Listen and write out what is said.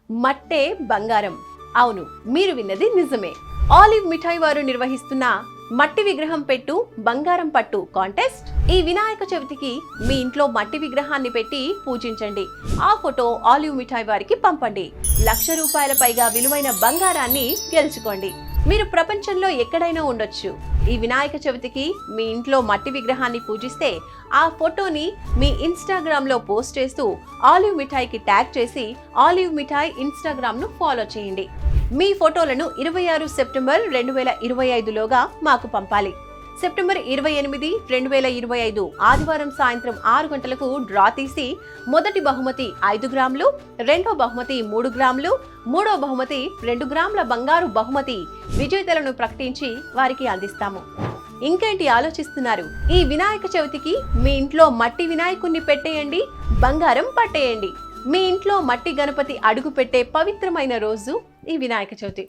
మట్టే బంగారం. అవును, మీరు విన్నది నిజమే. ఆలివ్ మిఠాయి వారు నిర్వహిస్తున్న మట్టి విగ్రహం పెట్టు బంగారం పట్టు కాంటెస్ట్ ఈ వినాయక చవితికి మీ ఇంట్లో మట్టి విగ్రహాన్ని పెట్టి పూజించండి. ఆ ఫోటో ఆలివ్ మిఠాయి వారికి పంపండి. ₹1,00,000 పైగా విలువైన బంగారాన్ని గెలుచుకోండి. మీరు ప్రపంచంలో ఎక్కడైనా ఉండొచ్చు. ఈ వినాయక చవితికి మీ ఇంట్లో మట్టి విగ్రహాన్ని పూజిస్తే ఆ ఫోటోని మీ ఇన్స్టాగ్రామ్ లో పోస్ట్ చేస్తూ ఆలివ్ మిఠాయికి ట్యాగ్ చేసి ఆలివ్ మిఠాయి ఇన్స్టాగ్రామ్ ను ఫాలో చేయండి. మీ ఫోటోలను 26 సెప్టెంబర్ 2025 లోగా మాకు పంపాలి. సెప్టెంబర్ 28, 2025 ఆదివారం సాయంత్రం 6 గంటలకు డ్రా తీసి మొదటి బహుమతి 5 గ్రాములు, రెండో బహుమతి 3 గ్రాములు, మూడో బహుమతి 2 గ్రాముల బంగారు బహుమతి విజేతలను ప్రకటించి వారికి అందిస్తాము. ఇంకేంటి ఆలోచిస్తున్నారు? ఈ వినాయక చవితికి మీ ఇంట్లో మట్టి వినాయకుణ్ణి పెట్టేయండి, బంగారం పట్టేయండి. మీ ఇంట్లో మట్టి గణపతి అడుగు పెట్టే పవిత్రమైన రోజు ఈ వినాయక చవితి.